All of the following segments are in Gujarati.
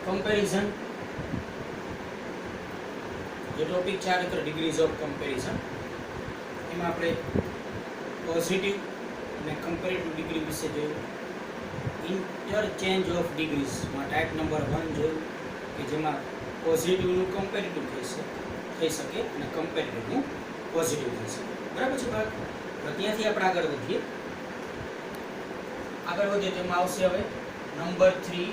કમ્પેરિઝન જે ટોપિક છે આ ડિગ્રીઝ ઓફ કમ્પેરિઝન, એમાં આપણે પોઝિટિવ અને કમ્પેરેટિવ ડિગ્રી વિશે જોયું. ઇન્ટરચેન્જ ઓફ ડિગ્રીઝમાં ટાઈપ નંબર 1 જોયું કે જેમાં પોઝિટિવનું કમ્પેરેટિવ થઈ શકે અને કમ્પેરેટિવનું પોઝિટિવ થઈ શકે. બરાબર છે બાળક? ત્યાંથી આપણે આગળ વધીએ. આગળ વધીએ તેમાં આવશે હવે number 3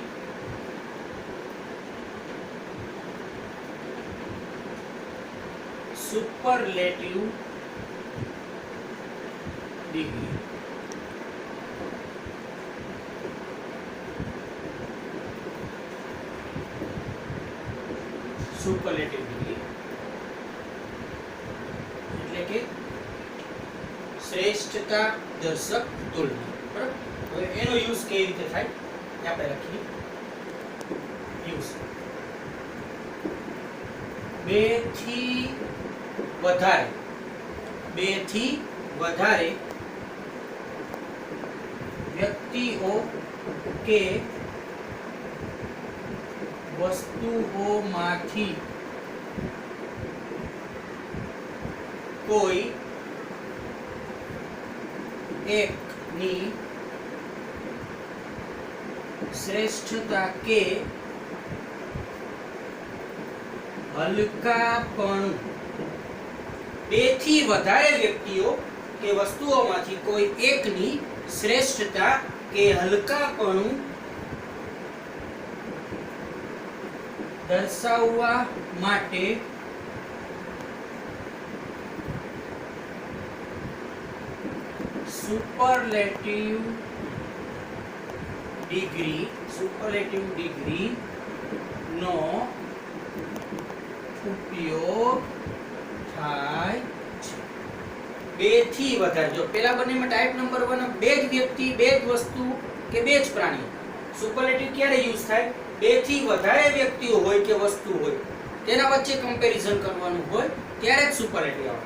superlative degree. Superlative degree એટલે કે શ્રેષ્ઠતા દર્શક તુલના. બરાબર? હવે એનો યુઝ કેવી રીતે થાય એ આપણે લખીએ. યુઝ 2 થી વધારે વ્યક્તિઓ કે વસ્તુઓમાંથી કોઈ એકની શ્રેષ્ઠતા કે હલકાપણું, 2 થી વધારે વ્યક્તિઓ કે વસ્તુઓમાંથી કોઈ એકની શ્રેષ્ઠતા કે હલકાપણું દર્શાવવા માટે સુપરલેટિવ ડિગ્રી નો ઉપયોગ થાય છે. 2 થી વધારે, જો પેલા બંનેમાં ટાઈપ નંબર 1 બે જ વ્યક્તિ, બે જ વસ્તુ કે બે જ પ્રાણી. સુપરલેટિવ ક્યારે યુઝ થાય? 2 થી વધારે વ્યક્તિઓ હોય કે વસ્તુ હોય તેના વચ્ચે કમ્પેરિઝન કરવાનું હોય ત્યારે જ સુપરલેટિવ આવે.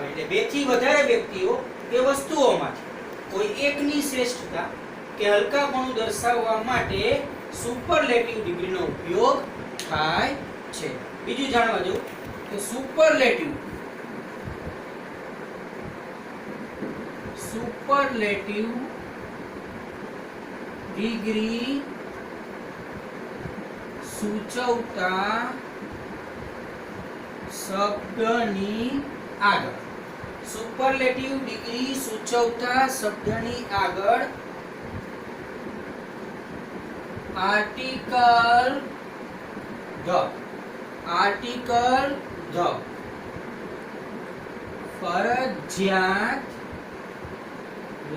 એટલે 2 થી વધારે વ્યક્તિઓ કે વસ્તુઓમાંથી કોઈ એકની શ્રેષ્ઠતા કે હલકાપણું દર્શાવવા માટે સુપરલેટિવ ડિગ્રીનો ઉપયોગ થાય છે. બીજું જાણવા જેવું કે સુપરલેટિવ ડિગ્રી સૂચવતા શબ્દની આગળ, સુપરલેટિવ ડિગ્રી સૂચવતા શબ્દની આગળ આર્ટિકલ ધ ફરજિયાત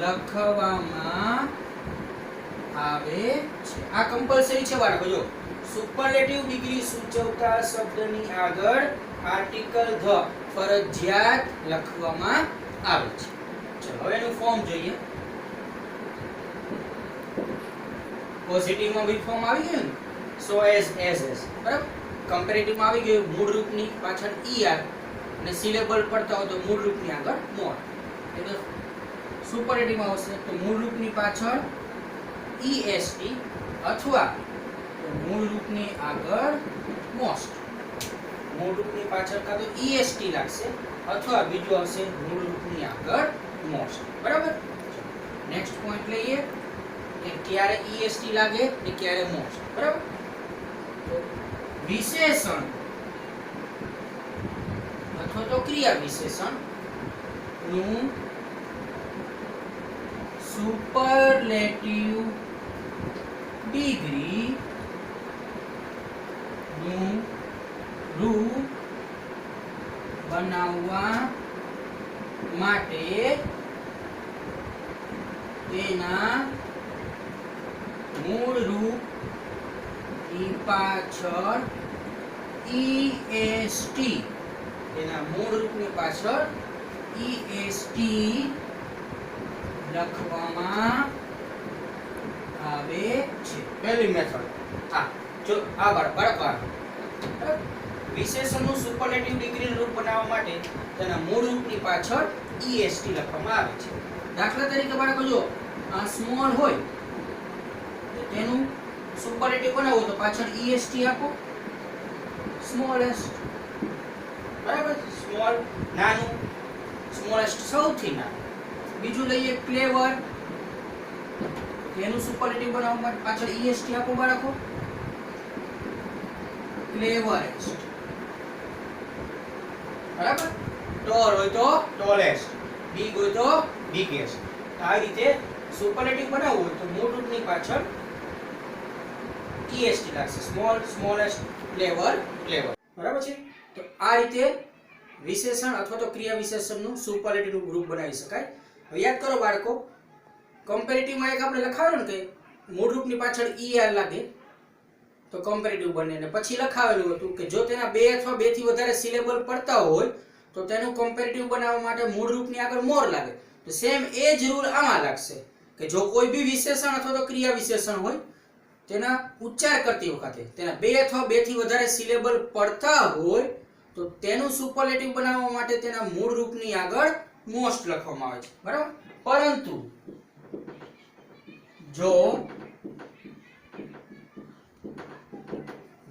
લખવામાં આવે છે. આ કમ્પલસરી છે બાળકો. જો સુપરલેટિવ ડિગ્રી સૂચવતા શબ્દની આગળ આર્ટિકલ ધ ફરજિયાત લખવામાં આવે છે. ચલો હવે એનું ફોર્મ જોઈએ. પોઝિટિવમાં બી ફોર્મ આવી ગયું ને, સો એઝ બરાબર. કમ્પેરેટિવમાં આવી ગયું મૂળ રૂપની પાછળ er અને સિલેબલ પડતા હોય તો મૂળ રૂપની આગળ મોર. એટલે સુપરલેટિવમાં આવશે તો મૂળ રૂપની પાછળ est અથવા મૂળ રૂપની આગળ મોસ્ટ. મૂળ રૂપની પાછળ કાં તો est લાગશે અથવા બીજું આવશે મૂળ રૂપની આગળ મોસ્ટ. બરાબર? નેક્સ્ટ પોઈન્ટ લઈએ કે ક્યારે est લાગે ને ક્યારે મોસ્ટ. બરાબર? તો વિશેષણ અથવા તો ક્રિયા વિશેષણ નું સુપરલેટિવ ડિગ્રી નું રૂપ બનાવવા માટે તેના મૂળ રૂપ ની પાછળ est, તેના મૂળ રૂપની પાછળ est લખવામાં આવે છે. પહેલી મેથડ આ જો આ બરાબર. વિશેષણનું સુપરલેટિવ ડિગ્રીનું રૂપ બનાવવા માટે તેના મૂળ રૂપની પાછળ est લખવામાં આવે છે. દાખલા તરીકે બાળકો જો આ સ્મોલ હોય તો તેનું સુપરલેટિવ બનાવવું હોય તો પાછળ est આપો, સ્મોલેસ્ટ, બરાબર. સ્મોલ નાનું, સ્મોલેસ્ટ સૌથી નાનું. બીજું લઈએ ક્લેવર, એનું સુપરલેટિવ બનાવવા માટે પાછળ est આપો બાળકો, ક્લેવરેસ્ટ, બરાબર. ટોલ હોય તો ટોલેસ્ટ, બિગ હોય તો બિગેસ્ટ. આ રીતે સુપરલેટિવ બનાવવું હોય તો મૂળ રૂપની પાછળ est લાગશે, સ્મોલ, સ્મોલેસ્ટ, ક્લેવર, ક્લેવર, બરાબર છે. તો આ રીતે વિશેષણ અથવા તો ક્રિયા વિશેષણનું સુપરલેટિવનું ગ્રુપ બનાવી શકાય. હવે યાદ કરો બાળકો, કમ્પેરેટિવમાં એક આપણે લખાવેલું ને કે મૂળ રૂપની પાછળ er લાગે તો કમ્પેરેટિવ બને, ને પછી લખાવેલું હતું કે જો તેના બે અથવા બે થી વધારે સિલેબલ પડતા હોય તો તેનું કમ્પેરેટિવ બનાવવા માટે મૂળ રૂપની આગળ મોર લાગે. તો સેમ એ જ રૂલ આમાં લાગશે કે જો કોઈ બી વિશેષણ અથવા તો ક્રિયા વિશેષણ હોય તેના ઉચ્ચાર કરતી વખતે તેના બે અથવા બે થી વધારે સિલેબલ પડતા હોય તો તેનું સુપરલેટિવ બનાવવા માટે તેના મૂળ રૂપની આગળ મોસ્ટ લખવામાં આવે છે, બરાબર. પરંતુ જો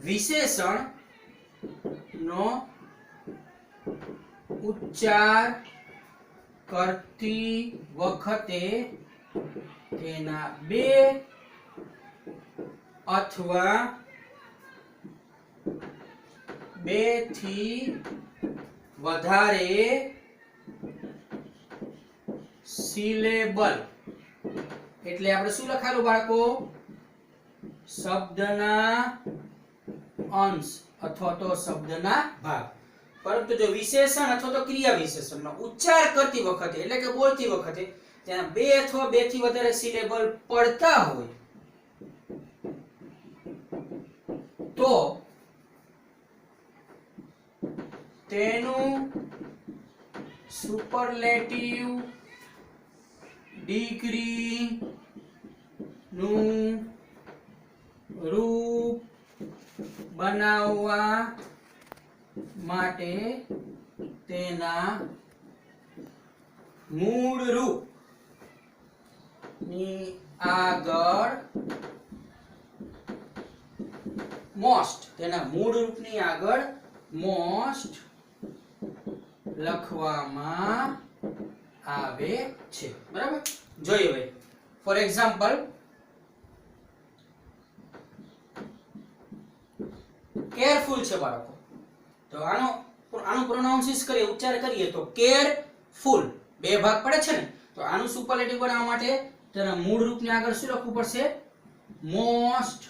વિશેષણ નો ઉચ્ચાર કરતી વખતે તેના બે અથવા બે થી વધારે સિલેબલ, એટલે આપણે શું લખાયેલું બાળકો, શબ્દના અંશ અથવા તો શબ્દના ભાગ. પરંતુ જો વિશેષણ અથવા તો ક્રિયા વિશેષણનો ઉચ્ચાર કરતી વખતે એટલે કે બોલતી વખતે ત્યાં બે અથવા બે થી વધારે સિલેબલ પડતા હોય તો તેનું સુપરલેટિવ ડિગ્રી નું રૂપ બનાવવા માટે તેના મૂળ રૂપ ની આગળ મોસ્ટ, તેના મૂળ રૂપની આગળ મોસ્ટ લખવામાં આવે છે, બરાબર. જોઈએ હવે ફોર એક્ઝામ્પલ કેરફુલ છે બાળકો, તો આનું પ્રોનાઉન્સિસ કરીએ, ઉચ્ચાર કરીએ તો કેરફુલ, બે ભાગ પડે છે ને, તો આનું સુપરલેટિવ બનાવવા માટે તેના મૂળ રૂપની આગળ શું લખવું પડશે, મોસ્ટ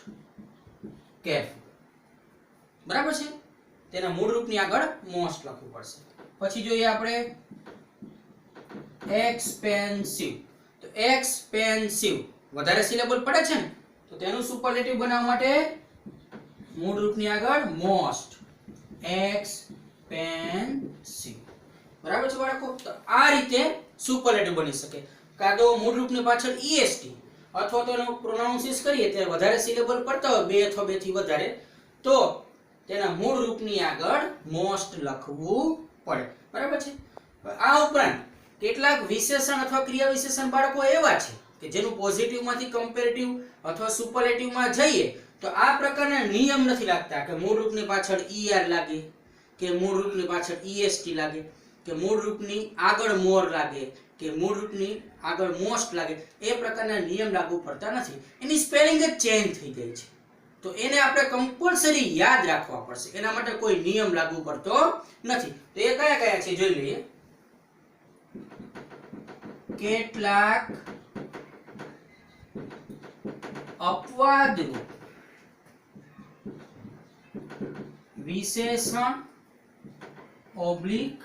કેરફુલ, બરાબર છે. તેના મૂળ રૂપની આગળ મોસ્ટ લખવું પડશે. પછી જોઈએ આપણે એક્સપેન્સિવ, તો એક્સપેન્સિવ વધારે સિલેબલ પડે છે ને, તો તેનું સુપરલેટિવ બનાવવા માટે મૂળ રૂપની આગળ મોસ્ટ, એક્સપેન્સિવ, બરાબર છે બાળકો. તો આ રીતે સુપરલેટિવ બની શકે. કાં તો મૂળ રૂપની પાછળ est અથવા તો એનો પ્રોનાઉન્સિસ કરીએ ત્યારે વધારે સિલેબલ પડતા હોય બે અથવા બે થી વધારે, તો તેના મૂળ રૂપની આગળ મોસ્ટ લખવું પડે, બરાબર છે. આ ઉપરાંત કેટલાક વિશેષણ અથવા ક્રિયા વિશેષણ બાળકો એવા છે કે જેનું પોઝિટિવ માંથી કમ્પેરેટિવ અથવા સુપરલેટિવમાં જઈએ તો આ પ્રકારના નિયમ નથી લાગતા કે મૂળ રૂપની પાછળ er લાગે કે મૂળ રૂપની પાછળ est લાગે કે મૂળ રૂપની આગળ મોર લાગે કે મૂળ રૂપની આગળ મોસ્ટ લાગે. એ પ્રકારના નિયમ લાગુ પડતા નથી, એની સ્પેલિંગ જ ચેન્જ થઈ ગઈ છે. તો એને આપણે કમ્પલસરી યાદ રાખવા પડશે, એના માટે કોઈ નિયમ લાગુ પડતો નથી. તો એ કયા કયા છે જોઈ લઈએ. કેટલાક અપવાદરૂપ વિશેષણ ઓબ્લિક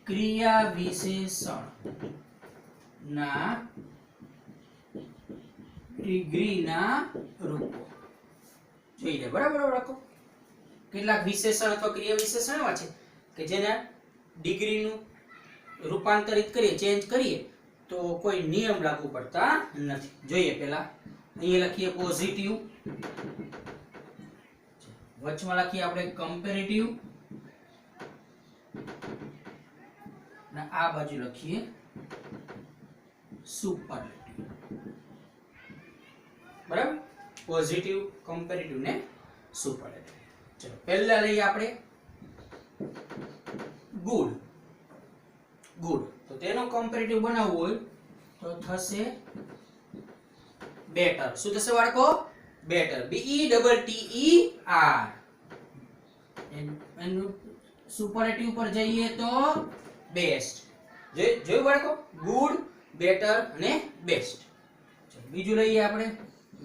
ક્રિયા વિશેષણ ના ડિગ્રીના રૂપો જોઈ લે, બરાબર રાખો. કેટલાક વિશેષણ અથવા ક્રિયા વિશેષણ એવા છે કે જેના ડિગ્રીનું રૂપાંતરિત કરીએ, ચેન્જ કરીએ તો કોઈ નિયમ લાગુ પડતા નથી. જોઈએ પહેલા અહીંયા લખીએ પોઝિટિવ, વચમાં લખીએ આપણે કમ્પેરેટિવ, અને આ બાજુ લખીએ સુપરલેટિવ, બરાબર. પોઝિટિવ, કમ્પેરેટિવ ને સુપરલેટિવ. ચલો પહેલા લઈએ આપણે ગુડ. ગુડ તો તેનો કમ્પેરેટિવ બનાવવું હોય તો થશે બેટર. શું થશે બાળકો? બેટર. BETTER. એનું સુપરલેટિવ પર જઈએ તો બેસ્ટ. જોયું બાળકો? ગુડ, બેટર અને બેસ્ટ. બીજું લઈએ આપણે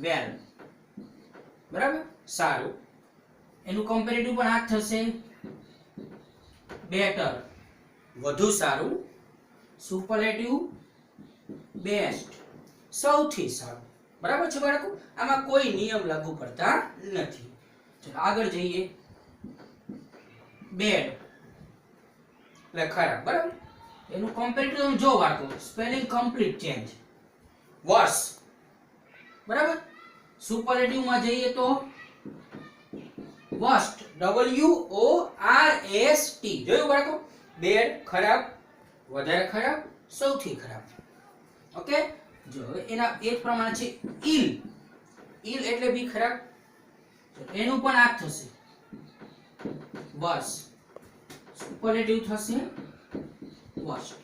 વેલ. બરાબર, સારું. એનું કમ્પેરેટિવ પણ આ થશે બેટર, વધુ સારું. સુપરલેટિવ બેસ્ટ, સૌથી સારું. બરાબર છે બાળકો? આમાં કોઈ નિયમ લાગુ પડતા નથી. ચલો આગળ જઈએ. બેડ એટલે ખરાબ. બરાબર, એનું કમ્પેરેટિવ જો બાળકો સ્પેલિંગ કમ્પ્લીટ ચેન્જ. વર્સ. બરાબર, સુપરલેટિવ માં જઈએ તો વર્સ્ટ. WORST. જોયું બાળકો? બેડ ખરાબ, વધારે ખરાબ, સૌથી ખરાબ. ઓકે, જો એના એ જ પ્રમાણે છે ઇલ. ઇલ એટલે બી ખરાબ. એનું પણ આ થશે વર્સ. સુપરલેટિવ થશે વર્સ્ટ.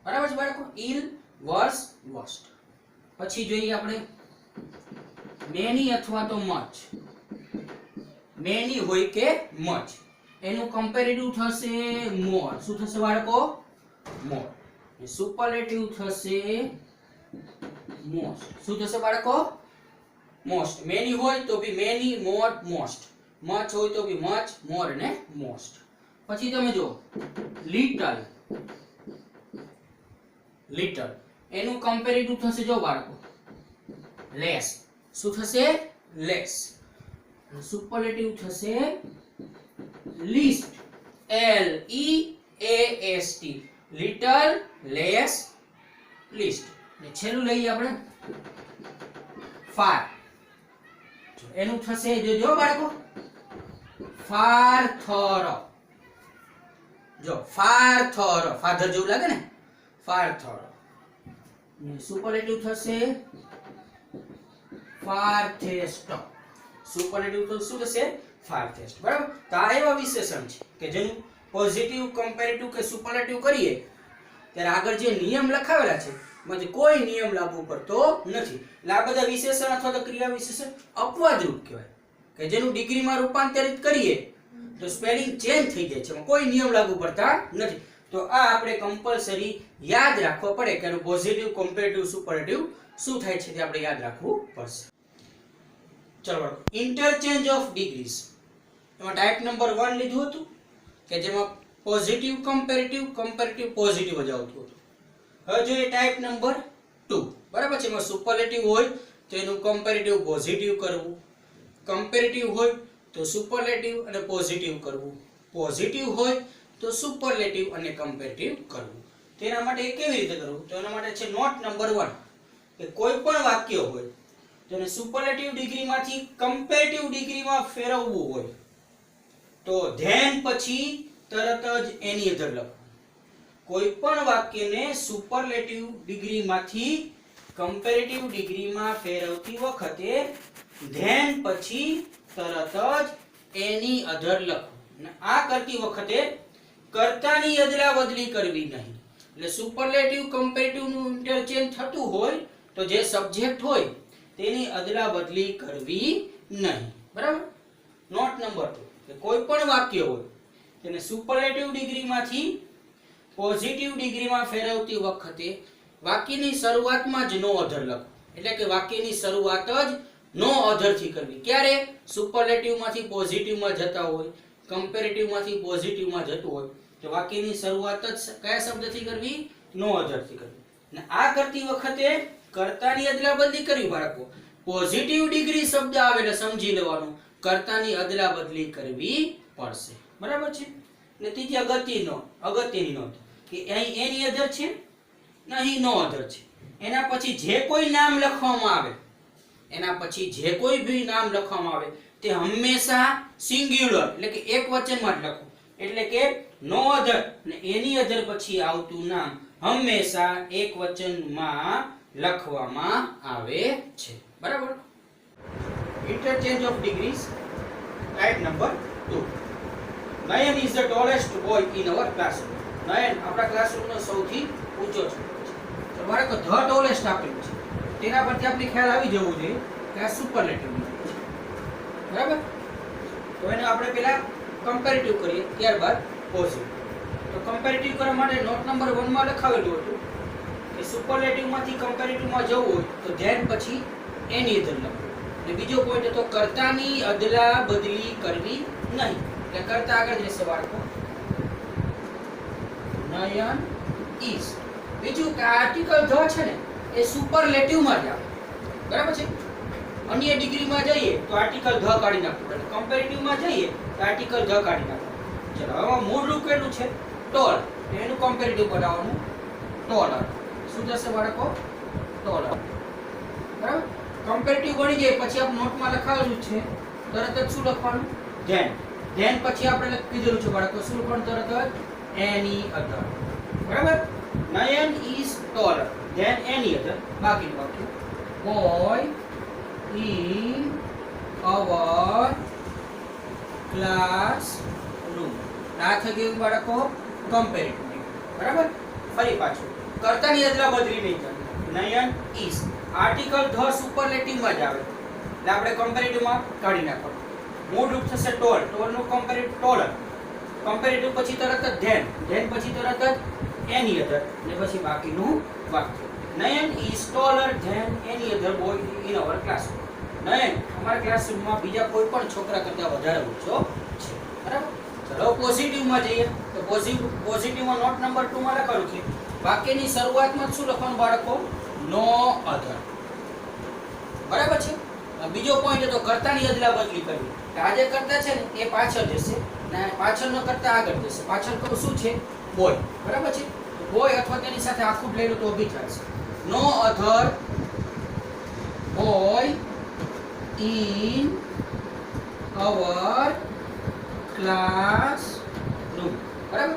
બરાબર છે બાળકો? ઇલ, વર્સ, વર્સ્ટ. પછી જોઈએ આપણે મેની અથવા તો મચ. મેની હોય કે મચ, એનું કમ્પેરેટિવ થશે મોર. શું થશે બાળકો? મોર. સુપરલેટિવ થશે મોસ્ટ. શું થશે બાળકો? મોસ્ટ. મેની હોય તો બી મેની, મોર, મોસ્ટ. મચ હોય તો બી મચ, મોર અને મોસ્ટ. પછી તમે જો લિટલ. લિટલ એનું કમ્પેરેટિવ થશે જો બાળકો લેસ. શું થશે? લેસ. સુપરલેટિવ થશે least. LEAST. Little, less, least. ને છેલ્લું લઈએ આપણે ફાર. એનું થશે જો બાળકો ફાર થોરો. જો ફાર થોરો, ફાધર જેવું લાગે ને, ફાર થોરો. સુપરલેટિવ થશે ફારથેસ્ટ. સુપરલેટિવ તો શું થશે? ફારથેસ્ટ. બરાબર, તો આ એવા વિશેષણ છે કે જેનું પોઝિટિવ, કમ્પેરેટિવ કે સુપરલેટિવ કરીએ ત્યારે આગળ જે નિયમ લખાવેલા છે એમાંથી કોઈ નિયમ લાગુ પડતો નથી. એટલે આ બધા વિશેષણ અથવા તો ક્રિયા વિશેષણ અપવાદરૂપ કહેવાય કે જેનું ડિગ્રીમાં રૂપાંતરિત કરીએ તો સ્પેલિંગ ચેન્જ થઈ જાય છે, એમાં કોઈ નિયમ લાગુ પડતા નથી. તો આ આપણે કમ્પલસરી યાદ રાખવા પડે કે એનું પોઝિટિવ, કમ્પેરેટિવ, સુપરલેટિવ શું થાય છે તે આપણે યાદ રાખવું પડશે. ચલો ઇન્ટરચેન્જ ઓફ ડિગ્રીઝ. એમાં ટાઈપ નંબર 1 લીધું હતું કે જેમાં પોઝિટિવ, કમ્પેરેટિવ, કમ્પેરેટિવ પોઝિટિવ જ આવતું હતું. હવે જોઈએ ટાઈપ નંબર 2. બરાબર છે, એમાં સુપરલેટિવ હોય તો એનું કમ્પેરેટિવ પોઝિટિવ કરવું, કમ્પેરેટિવ હોય તો સુપરલેટિવ અને પોઝિટિવ કરવું, પોઝિટિવ હોય તો સુપરલેટિવ અને કમ્પેરેટિવ કરવું. તેના માટે કેવી રીતે કરવું? તો એના માટે છે નોટ નંબર 1 કે કોઈ પણ વાક્ય હોય તો એને સુપરલેટિવ ડિગ્રીમાંથી કમ્પેરેટિવ ડિગ્રીમાં ફેરવવું હોય તો ધેન પછી તરત જ એની અધર લખવું. કોઈ પણ વાક્યને સુપરલેટિવ ડિગ્રીમાંથી કમ્પેરેટિવ ડિગ્રીમાં ફેરવતી વખતે ધેન પછી તરત જ એની અધર લખવું. અને આ કરતી વખતે કર્તાની અદલા બદલી કરવી નહીં. એટલે સુપરલેટિવ, કમ્પેરેટિવ નું ઇન્ટરચેન્જ થતું હોય તો જે સબ્જેક્ટ હોય તેની અદલા બદલી કરવી નહીં. બરાબર? નોટ નંબર 2 કે કોઈ પણ વાક્ય હોય તેને સુપરલેટિવ ડિગ્રીમાંથી પોઝિટિવ ડિગ્રીમાં ફેરવતી વખતે વાક્યની શરૂઆતમાં જ નો અધર લખવું. એટલે કે વાક્યની શરૂઆત જ નો અધર થી કરવી. ક્યારે? સુપરલેટિવ માંથી પોઝિટિવ માં જતા હોય, કમ્પેરેટિવ માંથી પોઝિટિવ માં જતું હોય તો વાક્યની શરૂઆત જ કયા શબ્દથી કરવી? નો અધર થી કરવી. અને આ કરતી વખતે કર્તાની અદલા બદલી કરવી બાળકો. પોઝિટિવ ડિગ્રી શબ્દ આવે એટલે સમજી લેવાનું કર્તાની અદલા બદલી કરવી પડશે. બરાબર છે? ને ત્રીજી અગત્યની નોંધ કે અહીં એની અધર છે ને અહીં નો અધર છે. એના પછી જે કોઈ નામ લખવામાં આવે, એના પછી જે કોઈ ભી નામ લખવામાં આવે તે હંમેશા સિંગ્યુલર એટલે કે એક વચનમાં જ લખવું. એટલે કે નો અધર અને એની અધર પછી આવતું નામ હંમેશા એક વચનમાં લખવામાં આવે છે. બરાબર? interchange of degrees. Type number 2. Nayan is the tallest boy in our classroom. Nayan આપણા ક્લાસરૂમનો સૌથી ઊંચો છે. તો બાળકો ધ ટોલેસ્ટ આપેલું છે. તેના પરથી આપણે ખ્યાલ આવી જવું જોઈએ કે આ સુપરલેટિવ છે. બરાબર? તો એને આપણે પહેલા કમ્પેરેટિવ કરીએ ત્યારબાદ પોઝિટિવ. તો કમ્પેરેટિવ કરવા માટે નોટ નંબર 1 માં લખાવેલું હતું કે સુપરલેટિવ માંથી કમ્પેરેટિવ માં જવું હોય તો ધેન પછી એની અધર લખો. અને બીજો પોઈન્ટ હતો કર્તાની અદલા બદલી કરવી નહીં. એટલે કર્તા આગળ જ રહેશે બાળકો. નયન ઇઝ. બીજું કે આર્ટિકલ ધ છે ને એ સુપરલેટિવ માં જ આવે. બરાબર છે? અન્ય ડિગ્રી માં જઈએ તો આર્ટિકલ ધ કાઢી નાખવું. એટલે કમ્પેરેટિવ માં જઈએ તો આર્ટિકલ ધ કાઢી નાખવું. ચલો હવે મૂળ રૂપ કેટલું છે? ટોલ. એનું કમ્પેરેટિવ બનાવવાનું ટોલર. શું થશે બાળકો? ટોલર. બરાબર? કમ્પેરેટિવ બની જાય પછી આપણે નોટમાં લખાવેલું છે તરત જ શું લખવાનું? ધેન. ધેન પછી આપણે કીધેલું છે બાળકો શું લખવાનું તરત જ? એની અધર. બરાબર? નયન ઇઝ ટોલર ધેન એની અધર. બાકીનું વાક્ય બોય in our classroom. આ થઈ ગયું બાળકો કમ્પેરેટિવ. બરાબર? ફરી પાછું કર્તાની અદલા બદલી નહીં કરવી. નયન ઇઝ આર્ટિકલ ધ સુપરલેટિવ માં જ આવે એટલે આપણે કમ્પેરેટિવ માં કાઢી નાખવાનું. મૂળ રૂપ થશે ટોલ. ટોલ નું કમ્પેરેટિવ ટોલર. કમ્પેરેટિવ પછી તરત જ ધેન. ધેન પછી તરત જ એની અધર અને પછી બાકીનું વાક્ય. Nayan is taller than any other boy in our classroom. Nayan અમારા ક્લાસરૂમમાં બીજા કોઈ પણ છોકરા કરતા વધારે ઊંચો છે. બરાબર? ચલો પોઝિટિવ માં જઈએ તો પોઝિટિવ માં નોટ નંબર 2 માં લખેલું છે વાક્યની શરૂઆતમાં શું લખવાનું બાળકો? નો અધર. બરાબર છે? બીજો પોઈન્ટ હતો કર્તાની અદલા બદલી કરવી. આ જે કર્તા છે ને એ પાછળ જશે અને પાછળનો કર્તા આગળ જશે. પાછળ કહું શું છે? બોય. બરાબર છે? બોય અથવા તેની સાથે આખું લઈ લો તો બી ચાલશે. No other boy in our classroom. બરાબર?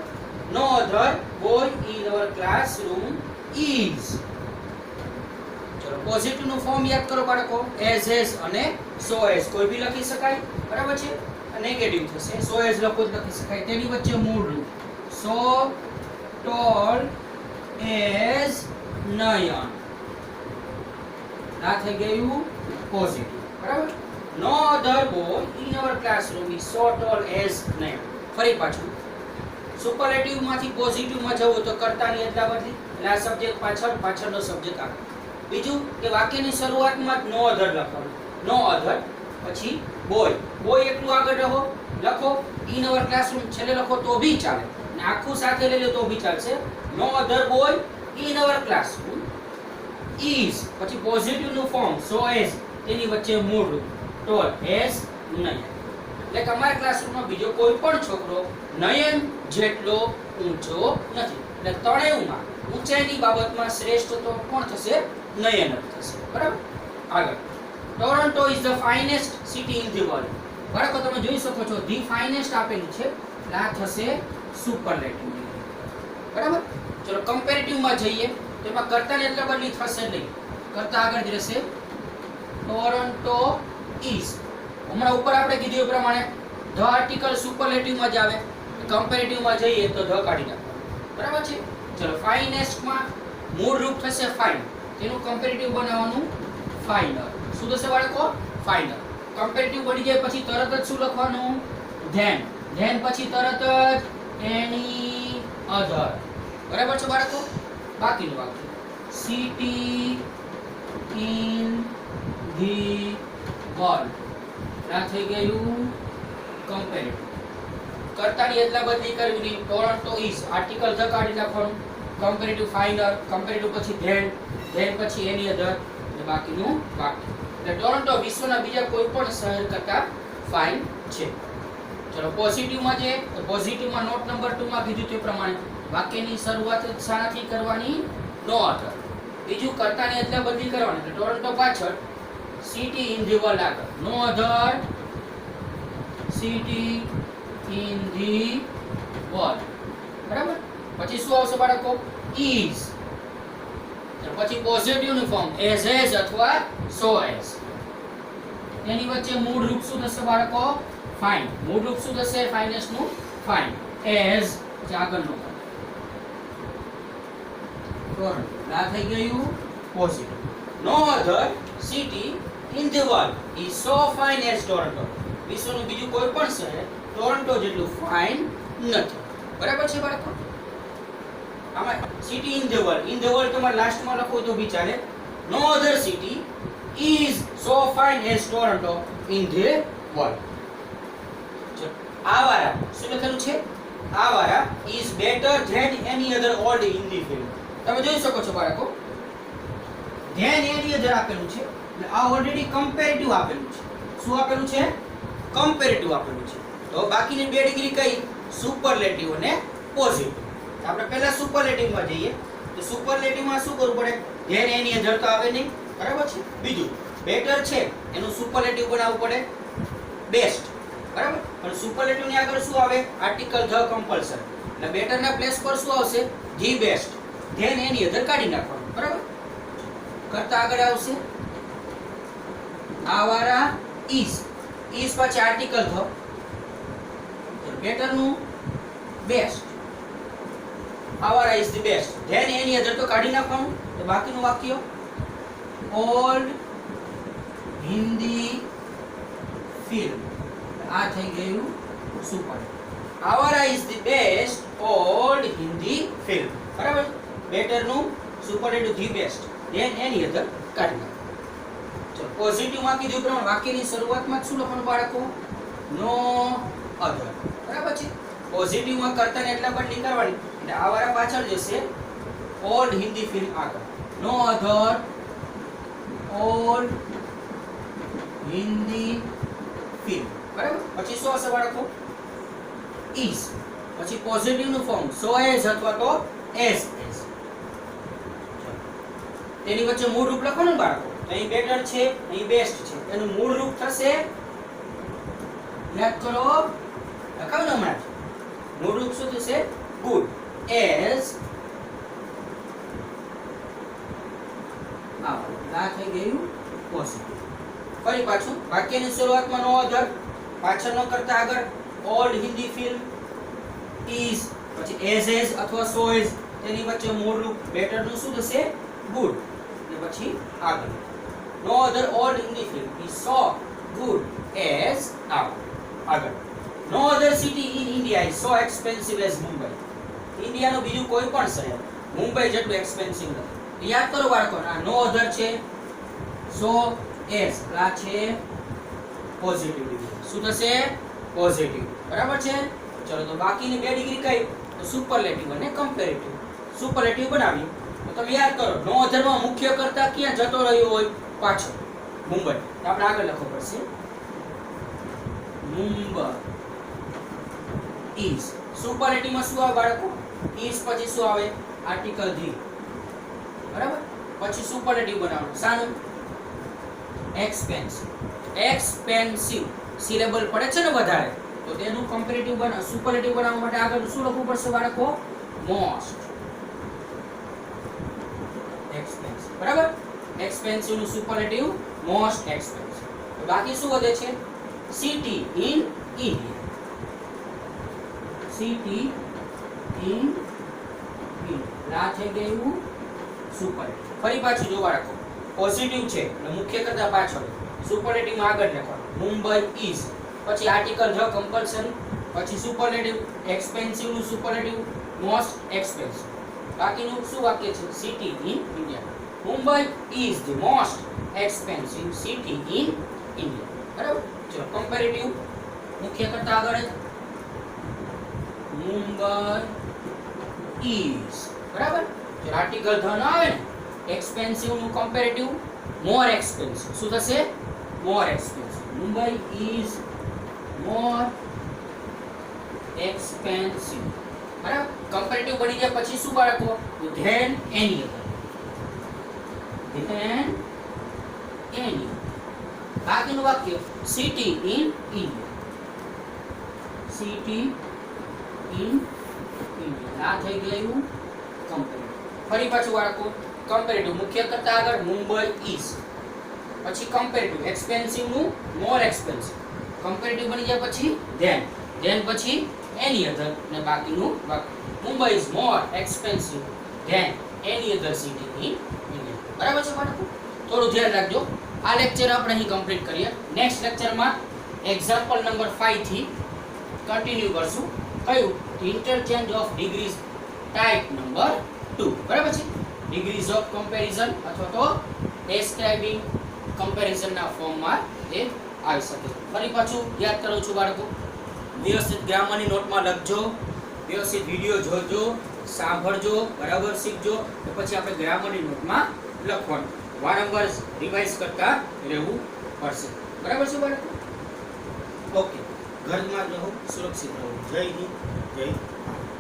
No other boy in our classroom is. ચલો પોઝિટિવ નું ફોર્મ યાદ કરો બાળકો. as અને so as કોઈ ભી લખી શકાય. બરાબર છે? નેગેટિવ થશે. so as લખો તો લખી શકાય. તેની વચ્ચે મૂળ રૂપ so tall as Nayan. આ થઈ ગયું પોઝિટિવ. બરાબર? No other boy in our classroom is so tall as Nayan. ફરી પાછું સુપરલેટિવ માંથી પોઝિટિવ માં જવું તો કર્તાની અદલા બદલી એટલે આ સબ્જેક્ટ પાછળ, પાછળનો સબ્જેક્ટ આગળ. બીજું કે વાક્યની શરૂઆતમાં જ નો અધર લખવાનું. નો અધર પછી બોય. બોય એટલું આગળ લખો. ઇન અવર ક્લાસરૂમ છેલ્લે લખો તો બી ચાલે અને આખું સાથે લઈ લો તો બી ચાલશે. No other boy in our classroom is પછી પોઝિટિવ નું ફોર્મ so as તેની વચ્ચે મૂળ રૂપ ટોલ as નયન. એટલે કે અમારા ક્લાસરૂમમાં બીજો કોઈ પણ છોકરો નયન જેટલો ઊંચો નથી. એટલે ત્રણેયમાં ઊંચાઈની બાબતમાં શ્રેષ્ઠ તો કોણ થશે? નયન જ થશે. બરાબર? આગળ Toronto is the finest city in the world. બાળકો તમે જોઈ શકો છો ધી ફાઇનેસ્ટ આપેલું છે એટલે આ થશે સુપરલેટિવ. બરાબર? ચલો કમ્પેરેટિવ માં જઈએ તો એમાં કર્તાની અદલા બદલી થશે નહીં. કર્તા આગળ જ રહેશે. Toronto is. હમણાં ઉપર આપણે કીધું એ પ્રમાણે ધ આર્ટિકલ સુપરલેટિવ માં જ આવે. કમ્પેરેટિવ માં જઈએ તો ધ કાઢી નાખવાનું. બરાબર છે? ચલો ફાઇનેસ્ટ માં મૂળ રૂપ થશે ફાઇન. તેનું કમ્પેરેટિવ બનાવવાનું ફાઇનર. શું થશે બાળકો? ફાઇનર. કમ્પેરેટિવ બની જાય પછી તરત જ શું લખવાનું? ધેન. ધેન પછી તરત જ એની અધર. બરાબર છે બાળકો? બાકીનું વાક્ય સિટી ઇન ધી વર્લ્ડ. આ થઈ ગયું કમ્પેરેટિવ. કર્તાની અદલા બદલી કરવી નહીં. ટોરોન્ટો ઇઝ આર્ટિકલ ધ કાઢી નાખવાનું. Comparative finer. કમ્પેરેટિવ પછી ધેન. ધેન પછી એની અધર અને બાકીનું વાક્ય. એટલે ટોરોન્ટો વિશ્વના બીજા કોઈ પણ શહેર કરતા ફાઇન છે. ચલો પોઝિટિવ માં જે પોઝિટિવ માં નોટ નંબર 2 માં કીધું તે પ્રમાણે વાક્યની શરૂઆત શાનાથી કરવાની? નો અધર. બીજું કર્તાની અદલા બદલી કરવાની એટલે ટોરોન્ટો પાછળ સિટી ઇન ધી વર્લ્ડ આગળ. No other city in the world. બરાબર? પછી શું આવશે બાળકો? ઇઝ. પછી પોઝિટિવ નું ફોર્મ as અથવા so as. તેની વચ્ચે મૂળ રૂપ શું થશે બાળકો? ફાઇન્ડ. મૂળ રૂપ શું થશે ફાઇનેસ્ટ નું? ફાઇન્ડ. એઝ જે આગળનો ટોરન્ટ. આ થઈ ગયું positive. No other city in the world is so fine as Toronto. વિશ્વનું બીજું કોઈ પણ શહેર ટોરન્ટો જેટલું ફાઇન નથી. બરાબર છે બાળકો? આમાં city in the world, in the world તમારે લાસ્ટમાં લખો તો બી ચાલે. No other city is so fine as Toronto in the world. Awara શું લખેલું છે? Awara is better than any other old Hindi film. તમે જોઈ શકો છો બાળકો, ધેન એની અધર આપેલું છે એટલે આ ઓલરેડી કમ્પેરેટિવ આપેલું છે. શું આપેલું છે? કમ્પેરેટિવ આપેલું છે. તો બાકીની બે ડિગ્રી કઈ? સુપરલેટિવ અને પોઝિટિવ. આપણે પહેલા સુપરલેટિવમાં જઈએ તો સુપરલેટિવમાં શું કરવું પડે? ધેન એની અધર તો આવે નહીં, બરાબર છે. બીજું બેટર છે એનું સુપરલેટિવ બનાવવું પડે બેસ્ટ, બરાબર. પણ સુપરલેટિવ ની આગળ શું આવે? Article the compulsory. એટલે બેટર ના પ્લેસ પર શું આવશે? The best. Than any other કાઢી નાખવાનું, બરાબર. કરતા આગળ આવશે આવારા ઇઝ. ઇઝ પછી આર્ટિકલ ધ. બેટર નું best. Awara is the best. Than any other તો કાઢી નાખવાનું. તો બાકીનું વાક્ય ઓલ્ડ હિન્દી ફિલ્મ. આ થઈ ગયું super. Awara is the best old Hindi film, બરાબર. બેટર નું superlative the best. Than any other કાઢી નાખો. ચલો પોઝિટિવ માં કીધું પ્રમાણે વાક્યની શરૂઆતમાં શું લખવાનું બાળકો? નો અધર, બરાબર છે. પોઝિટિવ માં કર્તાને એટલા બદલી કરવાની એટલે આવારા પાછળ જશે, ઓલ્ડ હિન્દી ફિલ્મ આગળ. No other old Hindi film, બરાબર. પછી શું હશે બાળકો? ઇઝ. પછી પોઝિટિવ નું ફોર્મ સો એઝ અથવા તો એઝ એઝ. તેની વચ્ચે મૂળ રૂપ લખવાનું બાળકો. અહીં બેટર છે, અહીં બેસ્ટ છે. એનું મૂળ રૂપ થશે, યાદ કરો, લખાવ ને હમણાં. મૂળ રૂપ શું થશે? Good as. આ થઈ ગયું પોઝિટિવ. ફરી પાછું વાક્યની શરૂઆતમાં નો અધર, પાછળનો કરતા આગળ ઓલ્ડ હિન્દી ફિલ્મ, ઇઝ, પછી એઝ અથવા સો એઝ. તેની વચ્ચે મૂળ રૂપ બેટર નું શું થશે? ગુડ. અને પછી આગળ no other old Hindi film is so good as આગળ. No other city in India is so expensive as Mumbai. ઇન્ડિયાનું બીજું કોઈ પણ શહેર મુંબઈ જેટલું એક્સપેન્સિવ નથી. યાદ કરો બાળકો, આ નો અધર છે, સો એઝ આ છે પોઝિટિવ ડિગ્રી. શું થશે? પોઝિટિવ, બરાબર છે. ચલો તો બાકીની બે ડિગ્રી કઈ? તો સુપરલેટિવ અને કમ્પેરેટિવ. સુપરલેટિવ બનાવી તો તમે યાદ કરો, નો અધર માં મુખ્ય કરતા ક્યાં જતો રહ્યો હોય? પાછળ મુંબઈ. તો આપણે આગળ લખવું પડશે મુંબઈ ઇઝ. સુપરલેટિવ માં શું આવે બાળકો? ઇઝ પછી શું આવે? આર્ટિકલ ધી, બરાબર. પછી સુપરલેટિવ બનાવવાનું. શાનું? એક્સપેન્સિવ. એક્સપેન્સિવ સિલેબલ પડે છે ને વધારે, તો તેનું કમ્પેરેટિવ સુપરલેટિવ બનાવવા માટે આગળ શું લખવું પડશે બાળકો? મોસ્ટ એક્સપેન્સિવ, બરાબર. એક્સપેન્સિવ નું સુપરલેટિવ મોસ્ટ એક્સપેન્સિવ. તો બાકી શું વધે છે? City in India. City in India. આ થઈ ગયું સુપરલેટિવ. ફરી પાછું જો બાળકો, પોઝિટિવ છે એટલે મુખ્ય કરતા પાછળ, સુપરલેટિવ માં આગળ લખવાનું મુંબઈ ઇઝ, પછી આર્ટિકલ ધ કમ્પલસરી, પછી સુપરલેટિવ એક્સપેન્સિવ નું સુપરલેટિવ મોસ્ટ એક્સપેન્સિવ. બાકીનું શું વાક્ય છે? City in India. Mumbai is the most expensive city in India, બરાબર. ચલો કમ્પેરેટિવ મુખ્ય કરતા આગળ મુંબઈ ઇઝ, બરાબર. જો આર્ટિકલ ધ ના આવે ને, એક્સપેન્સિવ નું કમ્પેરેટિવ મોર એક્સપેન્સિવ. શું થશે? More expensive. Mumbai is more expensive, બરાબર. કમ્પેરેટિવ બની જાય પછી શું બાળકો? Than any other. Than any. બાકીનું વાક્ય city in India. City in India. આ થઈ ગયું કમ્પેરેટિવ. ફરી પાછું બાળકો કમ્પેરેટિવ મુખ્ય કરતા આગળ મુંબઈ ઇઝ, પછી કમ્પેરેટિવ, એક્સપેન્સિવ નું મોર એક્સપેન્સિવ, કમ્પેરેટિવ બની જાય પછી ધેન પછી એની અધર ને બાકીનું બાકી. Mumbai is more expensive than any other city in India. બરાબર છે બાળકો? થોડું ધ્યાન રાખજો. આ લેક્ચર આપણે અહીં કમ્પ્લીટ કરીએ. નેક્સ્ટ લેક્ચરમાં એક્ઝામ્પલ નંબર 5 થી કન્ટિન્યુ કરશું. કયું? Interchange of degrees type number 2. બરાબર છે? ડિગ્રીઝ ઓફ કમ્પેરિઝન અથવા તો ડેસ્ક્રાઇબિંગ કમ્પેરિઝન ના ફોર્મમાં એ આવી શકે. ફરી પાછું યાદ કરું છું બાળકો, વ્યવસ્થિત ગ્રામરની નોટમાં લખજો, વ્યવસ્થિત વિડિયો જોજો, સાંભળજો, બરાબર શીખજો, પછી આપણે ગ્રામરની નોટમાં લખવાનું. વારંવાર રિવાઇઝ કરતા રહેવું પડશે. બરાબર છે બાળકો? ઓકે, ઘરમાં રહો, સુરક્ષિત રહો. જય હિન્દ, જય ભારત.